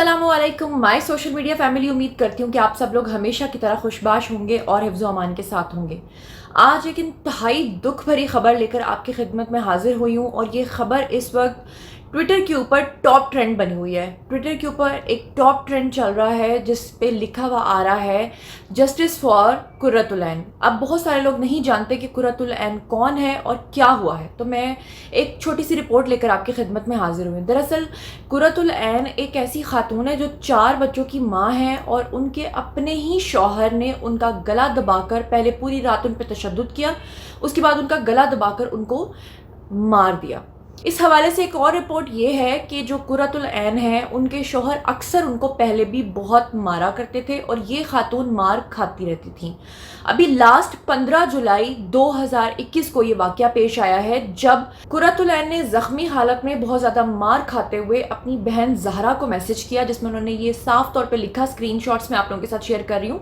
अस्सलामु अलैकुम my social media family. उम्मीद करती हूँ कि आप सब लोग हमेशा की तरह खुशबाश होंगे और हिफ्ज़ अमान के साथ होंगे। आज एक इंतहाई दुख भरी खबर लेकर आपकी खिदमत में हाजिर हुई हूँ और ये खबर इस वक्त ट्विटर के ऊपर टॉप ट्रेंड बनी हुई है। ट्विटर के ऊपर एक टॉप ट्रेंड चल रहा है जिस पे लिखा हुआ आ रहा है जस्टिस फॉर कुर्रतुल ऐन। अब बहुत सारे लोग नहीं जानते कि कुर्रतुल ऐन कौन है और क्या हुआ है, तो मैं एक छोटी सी रिपोर्ट लेकर आपकी खिदमत में हाजिर हुई। दरअसल कुर्रतुल ऐन एक ऐसी खातून है जो 4 बच्चों की माँ है और उनके अपने ही शौहर ने उनका गला दबाकर पहले पूरी रात उन पर तशद्दुद किया, उसके बाद उनका गला दबाकर उनको मार दिया। इस हवाले से एक और रिपोर्ट ये है कि जो कुर्रतुल ऐन है उनके शौहर अक्सर उनको पहले भी बहुत मारा करते थे और ये खातून मार खाती रहती थी। अभी लास्ट 15 जुलाई 2021 को ये वाक़या पेश आया है जब कुर्रतुल ऐन ने ज़ख्मी हालत में बहुत ज़्यादा मार खाते हुए अपनी बहन ज़हरा को मैसेज किया, जिसमें उन्होंने ये साफ तौर पे लिखा, स्क्रीनशॉट्स मैं आप लोगों के साथ शेयर कर रही हूँ,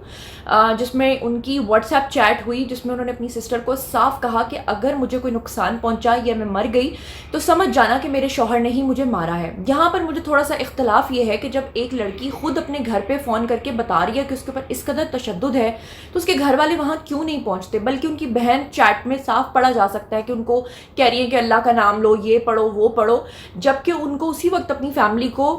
जिसमें उनकी व्हाट्सएप चैट हुई जिसमें उन्होंने अपनी सिस्टर को साफ कहा कि अगर मुझे कोई नुकसान पहुँचा या मैं मर गई तो समझ जाना कि मेरे शौहर ने ही मुझे मारा है। यहाँ पर मुझे थोड़ा सा इख्तलाफ ये है कि जब एक लड़की खुद अपने घर पे फ़ोन करके बता रही है कि उसके ऊपर इस कदर तशद्दुद है तो उसके घर वाले वहाँ क्यों नहीं पहुँचते, बल्कि उनकी बहन चैट में साफ पढ़ा जा सकता है कि उनको कह रही है कि अल्लाह का नाम लो, ये पढ़ो वो पढ़ो, जबकि उनको उसी वक्त अपनी फैमिली को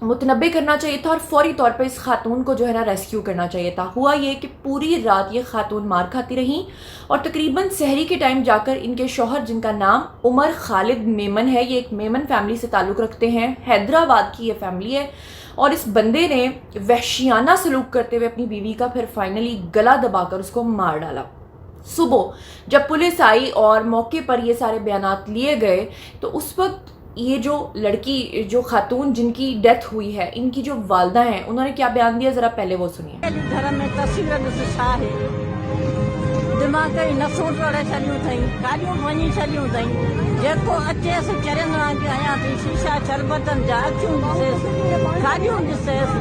मुतनब्बे करना चाहिए था और फौरी तौर पर इस खातून को जो है ना रेस्क्यू करना चाहिए था। हुआ ये कि पूरी रात ये खातून मार खाती रही और तकरीबन सहरी के टाइम जाकर इनके शौहर, जिनका नाम उमर खालिद मेमन है, ये एक मेमन फैमिली से ताल्लुक़ रखते हैं, हैदराबाद की ये फैमिली है, और इस बंदे ने वहशियाना सलूक करते हुए अपनी बीवी का फिर फाइनली गला दबाकर उसको मार डाला। सुबह जब पुलिस आई और मौके पर ये सारे बयानात लिए गए तो उस वक्त ये जो लड़की, जो खातून जिनकी डेथ हुई है, इनकी जो वालदा हैं, उन्होंने क्या बयान दिया, ज़रा पहले वो सुनिए। धर्म में तस्वीर है दिमाग नसों तोड़े छलियूं अथई, कालियूं वञी छलियूं अथई, जेको अचेसि चरनि वांगुरु हयां थी, शीशा शरबतनि जा अखियूं ॾिसेसि, कालियूं ॾिसेसि,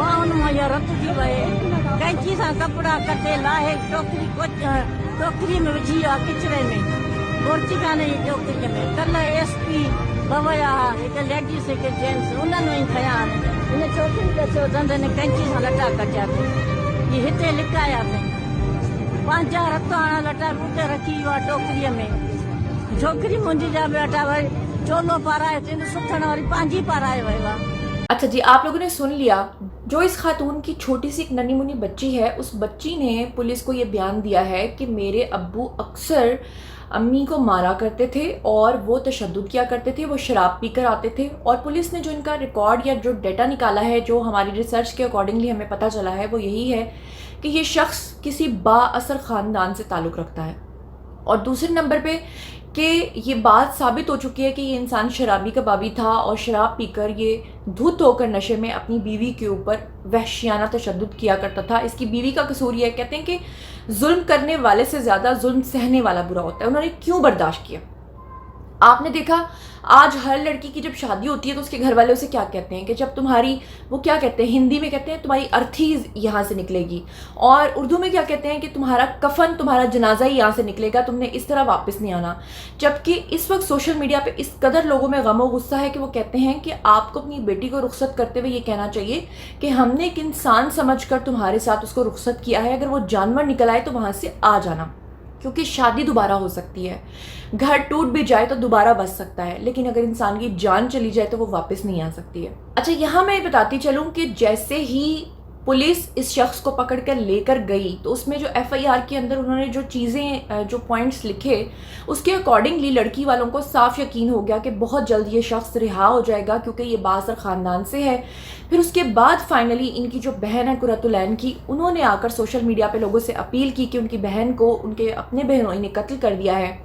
ॿाहुनि मां इहा रत थी वहे, कैंची सां कपिड़ा कटे लाहे टोकरी में विझी वियो आहे किचिरे में, घुरिजी कान्हे इहा टोकरीअ में। कल्ह SP बवया हिकु लेडीस हिकु जेंट्स, उन्हनि वञी खयां हिन छोकिरी खे चयो धंधे ने कैंची सां लटा कटिया अथई, इहे हिते लिकाया अथई, पंहिंजा रत हाणा लटा उते रखी वियो आहे टोकरीअ में। छोकिरी मुंहिंजी जा बेटा वरी चोलो पाराए तिन सुथण वरी पंहिंजी पाराए वियो आहे। अच्छा जी, आप लोगों ने सुन लिया। जो इस खातून की छोटी सी एक नन्ही मुन्नी बच्ची है, उस बच्ची ने पुलिस को ये बयान दिया है कि मेरे अब्बू अक्सर अम्मी को मारा करते थे और वो तशद्दुद किया करते थे, वो शराब पीकर आते थे। और पुलिस ने जो इनका रिकॉर्ड या जो डेटा निकाला है, जो हमारी रिसर्च के अकॉर्डिंगली हमें पता चला है, वो यही है कि ये शख्स किसी बाअसर ख़ानदान से ताल्लुक़ रखता है। और दूसरे नंबर पे कि ये बात साबित हो चुकी है कि ये इंसान शराबी कबाबी था और शराब पीकर ये धुत होकर नशे में अपनी बीवी के ऊपर वहशियाना तशद्दुद किया करता था। इसकी बीवी का कसूर ये है, कहते हैं कि जुल्म करने वाले से ज़्यादा जुल्म सहने वाला बुरा होता है। उन्होंने क्यों बर्दाश्त किया? आपने देखा आज हर लड़की की जब शादी होती है तो उसके घर वाले उसे क्या कहते हैं कि जब तुम्हारी, वो क्या कहते हैं, हिंदी में कहते हैं तुम्हारी अर्थी यहाँ से निकलेगी, और उर्दू में क्या कहते हैं कि तुम्हारा कफन, तुम्हारा जनाजा ही यहाँ से निकलेगा, तुमने इस तरह वापस नहीं आना। जबकि इस वक्त सोशल मीडिया पे इस कदर लोगों में गम और गुस्सा है कि वो कहते हैं कि आपको अपनी बेटी को रुखसत करते हुए ये कहना चाहिए कि हमने एक इंसान समझकर तुम्हारे साथ उसको रुखसत किया है, अगर वो जानवर निकल आए तो वहाँ से आ जाना, क्योंकि शादी दोबारा हो सकती है, घर टूट भी जाए तो दोबारा बस सकता है, लेकिन अगर इंसान की जान चली जाए तो वो वापस नहीं आ सकती है। अच्छा, यहाँ मैं बताती चलूँ कि जैसे ही पुलिस इस शख्स को पकड़ कर लेकर गई तो उसमें जो FIR के अंदर उन्होंने जो चीज़ें, जो पॉइंट्स लिखे, उसके अकॉर्डिंगली लड़की वालों को साफ यकीन हो गया कि बहुत जल्द ये शख्स रिहा हो जाएगा क्योंकि ये बाअसर ख़ानदान से है। फिर उसके बाद फाइनली इनकी जो बहन है कुर्रतुल ऐन की, उन्होंने आकर सोशल मीडिया पे लोगों से अपील की कि उनकी बहन को उनके अपने बहनों ने कत्ल कर दिया है,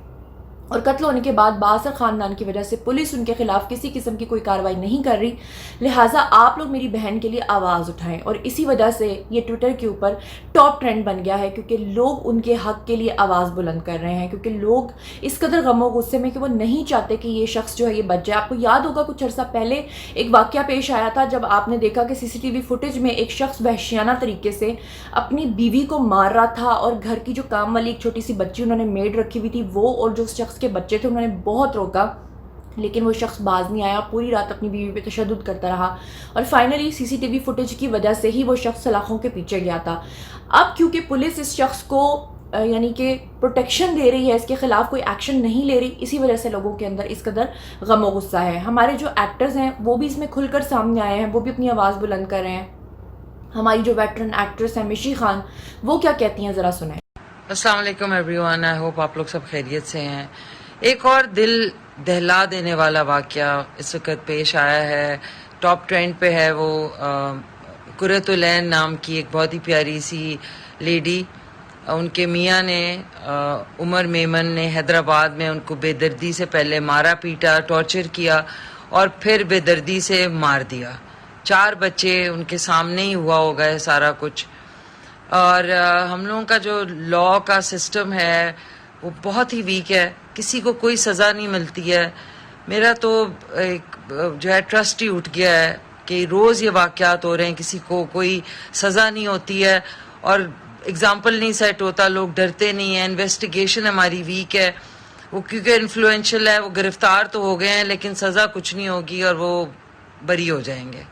और कत्ल होने के बाद बाअसर ख़ानदान की वजह से पुलिस उनके खिलाफ किसी किस्म की कोई कार्रवाई नहीं कर रही, लिहाजा आप लोग मेरी बहन के लिए आवाज़ उठाएं। और इसी वजह से ये ट्विटर के ऊपर टॉप ट्रेंड बन गया है, क्योंकि लोग उनके हक़ के लिए आवाज़ बुलंद कर रहे हैं, क्योंकि लोग इस कदर गमो गुस्से में कि वो नहीं चाहते कि ये शख्स जो है ये बच जाए। आपको याद होगा कुछ अर्सा पहले एक वाक़या पेश आया था जब आपने देखा कि CCTV फुटेज में एक शख्स वहशियाना तरीके से अपनी बीवी को मार रहा था, और घर की जो काम वाली एक छोटी सी बच्ची उन्होंने मेड रखी हुई थी, वो और जो उस शख्स के बच्चे थे उन्होंने बहुत रोका لیکن وہ شخص باز نہیں آیا، پوری رات اپنی بیوی پہ تشدد کرتا رہا اور فائنلی CCTV فوٹیج کی وجہ سے ہی وہ شخص سلاخوں کے پیچھے گیا تھا۔ اب کیونکہ پولیس اس شخص کو یعنی کہ پروٹیکشن دے رہی ہے، اس کے خلاف کوئی ایکشن نہیں لے رہی، اسی وجہ سے لوگوں کے اندر اس قدر غم و غصہ ہے۔ ہمارے جو ایکٹرز ہیں وہ بھی اس میں کھل کر سامنے آئے ہیں، وہ بھی اپنی آواز بلند کر رہے ہیں۔ ہماری جو ویٹرن ایکٹریس ہیں مشی خان، وہ کیا کہتی ہیں ذرا سنیں۔ السلام علیکم ایوری ون، آئی ہوپ آپ لوگ سب خیریت سے ہیں۔ ایک اور دل دہلا دینے والا واقعہ اس وقت پیش آیا ہے، ٹاپ ٹرینڈ پہ ہے۔ وہ قرۃ العین نام کی ایک بہت ہی پیاری سی لیڈی، ان کے میاں نے عمر میمن نے حیدرآباد میں ان کو بے دردی سے پہلے مارا پیٹا، ٹارچر کیا اور پھر بے دردی سے مار دیا۔ 4 بچے ان کے سامنے ہی ہوا ہوگا ہے سارا کچھ۔ اور ہم لوگوں کا جو لا کا سسٹم ہے وہ بہت ہی ویک ہے، کسی کو کوئی سزا نہیں ملتی ہے۔ میرا تو ایک جو ہے ٹرسٹ ہی اٹھ گیا ہے کہ روز یہ واقعات ہو رہے ہیں، کسی کو کوئی سزا نہیں ہوتی ہے اور اگزامپل نہیں سیٹ ہوتا، لوگ ڈرتے نہیں ہیں۔ انویسٹیگیشن ہماری ویک ہے، وہ کیونکہ انفلوئنشل ہے، وہ گرفتار تو ہو گئے ہیں لیکن سزا کچھ نہیں ہوگی اور وہ بری ہو جائیں گے۔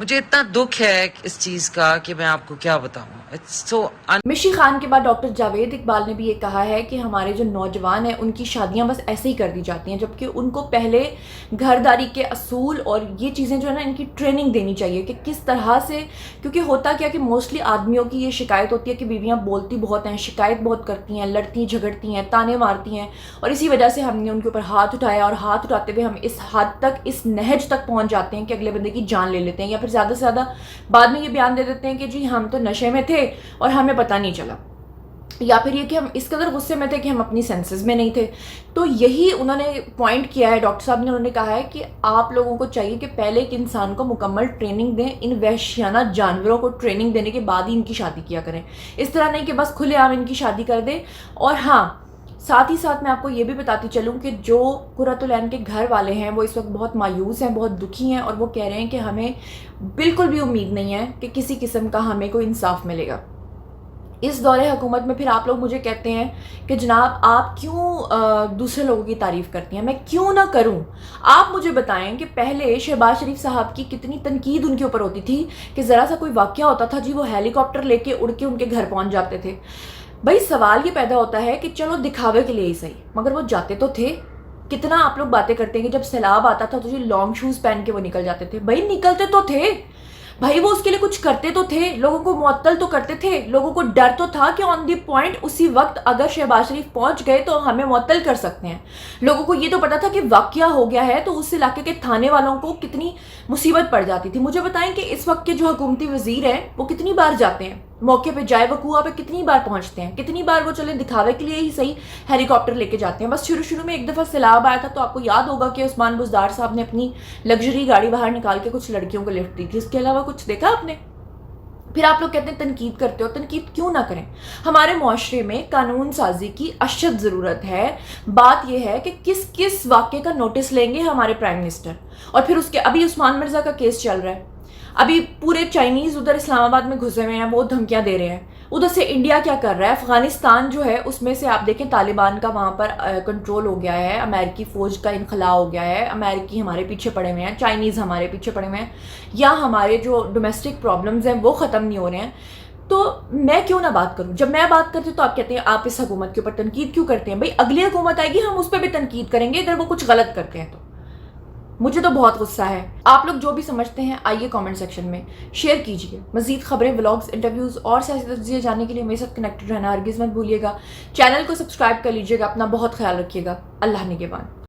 مجھے اتنا دکھ ہے اس چیز کا کہ میں آپ کو کیا بتاؤں۔ مشی خان کے بعد ڈاکٹر جاوید اقبال نے بھی یہ کہا ہے کہ ہمارے جو نوجوان ہیں ان کی شادیاں بس ایسے ہی کر دی جاتی ہیں، جبکہ ان کو پہلے گھرداری کے اصول اور یہ چیزیں جو ہے نا ان کی ٹریننگ دینی چاہیے کہ کس طرح سے، کیونکہ ہوتا کیا کہ موسٹلی آدمیوں کی یہ شکایت ہوتی ہے کہ بیویاں بولتی بہت ہیں، شکایت بہت کرتی ہیں، لڑتی جھگڑتی ہیں، تانے مارتی ہیں، اور اسی وجہ سے ہم نے ان کے اوپر ہاتھ اٹھایا اور ہاتھ اٹھاتے ہوئے ہم اس حد تک، اس نہج تک پہنچ جاتے ہیں کہ اگلے بندے کی جان لے لیتے ہیں، یا پھر زیادہ سے زیادہ بعد میں یہ بیان دے دیتے ہیں کہ جی ہم تو نشے میں تھے اور ہمیں پتہ نہیں چلا، یا پھر یہ کہ ہم اس قدر غصے میں تھے کہ ہم اپنی سینسز میں نہیں تھے۔ تو یہی انہوں نے پوائنٹ کیا ہے ڈاکٹر صاحب نے، انہوں نے کہا ہے کہ آپ لوگوں کو چاہیے کہ پہلے ایک انسان کو مکمل ٹریننگ دیں، ان وحشیانہ جانوروں کو ٹریننگ دینے کے بعد ہی ان کی شادی کیا کریں، اس طرح نہیں کہ بس کھلے عام ان کی شادی کر دیں۔ اور ہاں، ساتھ ہی ساتھ میں آپ کو یہ بھی بتاتی چلوں کہ جو قرۃ العین کے گھر والے ہیں وہ اس وقت بہت مایوس ہیں، بہت دکھی ہیں، اور وہ کہہ رہے ہیں کہ ہمیں بالکل بھی امید نہیں ہے کہ کسی قسم کا ہمیں کوئی انصاف ملے گا اس دور حکومت میں۔ پھر آپ لوگ مجھے کہتے ہیں کہ جناب آپ کیوں دوسرے لوگوں کی تعریف کرتی ہیں، میں کیوں نہ کروں؟ آپ مجھے بتائیں کہ پہلے شہباز شریف صاحب کی کتنی تنقید ان کے اوپر ہوتی تھی کہ ذرا سا کوئی واقعہ ہوتا تھا جی وہ ہیلی کاپٹر لے کے اڑ کے ان کے گھر پہنچ جاتے تھے۔ بھائی سوال یہ پیدا ہوتا ہے کہ چلو دکھاوے کے لیے ہی صحیح، مگر وہ جاتے تو تھے۔ کتنا آپ لوگ باتیں کرتے ہیں کہ جب سیلاب آتا تھا تو جی لانگ شوز پہن کے وہ نکل جاتے تھے، بھائی نکلتے تو تھے، بھائی وہ اس کے لیے کچھ کرتے تو تھے، لوگوں کو معطل تو کرتے تھے، لوگوں کو ڈر تو تھا کہ آن دی پوائنٹ اسی وقت اگر شہباز شریف پہنچ گئے تو ہمیں معطل کر سکتے ہیں۔ لوگوں کو یہ تو پتا تھا کہ واقعہ ہو گیا ہے تو اس علاقے کے تھانے والوں کو کتنی مصیبت پڑ جاتی تھی۔ مجھے بتائیں کہ اس وقت کے جو حکومتی وزیر ہیں وہ کتنی بار جاتے ہیں موقع پہ، جائے وقوع پہ کتنی بار پہنچتے ہیں، کتنی بار وہ چلے دکھاوے کے لیے ہی صحیح ہیلی کاپٹر لے کے جاتے ہیں۔ بس شروع میں ایک دفعہ سیلاب آیا تھا تو آپ کو یاد ہوگا کہ عثمان بزدار صاحب نے اپنی لگژری گاڑی باہر نکال کے کچھ لڑکیوں کو لفٹ دی تھی، اس کے علاوہ کچھ دیکھا آپ نے؟ پھر آپ لوگ کہتے ہیں تنقید کرتے ہو، تنقید کیوں نہ کریں؟ ہمارے معاشرے میں قانون سازی کی اشد ضرورت ہے۔ بات یہ ہے کہ کس کس واقعے کا نوٹس لیں گے ہمارے پرائم منسٹر، اور پھر اس کے ابھی عثمان مرزا کا کیس چل رہا ہے، ابھی پورے چائنیز ادھر اسلام آباد میں گھسے ہوئے ہیں، وہ دھمکیاں دے رہے ہیں، ادھر سے انڈیا کیا کر رہا ہے، افغانستان جو ہے اس میں سے آپ دیکھیں طالبان کا وہاں پر کنٹرول ہو گیا ہے، امریکی فوج کا انخلاء ہو گیا ہے، امریکی ہمارے پیچھے پڑے ہوئے ہیں، چائنیز ہمارے پیچھے پڑے ہوئے ہیں، یا ہمارے جو ڈومیسٹک پرابلمز ہیں وہ ختم نہیں ہو رہے ہیں۔ تو میں کیوں نہ بات کروں؟ جب میں بات کرتی ہوں تو آپ کہتے ہیں آپ اس حکومت کے اوپر تنقید کیوں کرتے ہیں؟ بھائی اگلی حکومت آئے گی ہم اس پہ بھی تنقید کریں گے اگر وہ کچھ غلط کرتے ہیں تو۔ مجھے تو بہت غصہ ہے۔ آپ لوگ جو بھی سمجھتے ہیں آئیے کامنٹ سیکشن میں شیئر کیجیے۔ مزید خبریں، ولاگز، انٹرویوز اور سیاسی تجزیے جاننے کے لیے میرے ساتھ کنیکٹڈ رہنا ہرگز مت بھولیے گا۔ چینل کو سبسکرائب کر لیجیے گا، اپنا بہت خیال رکھیے گا۔ اللہ نگہبان۔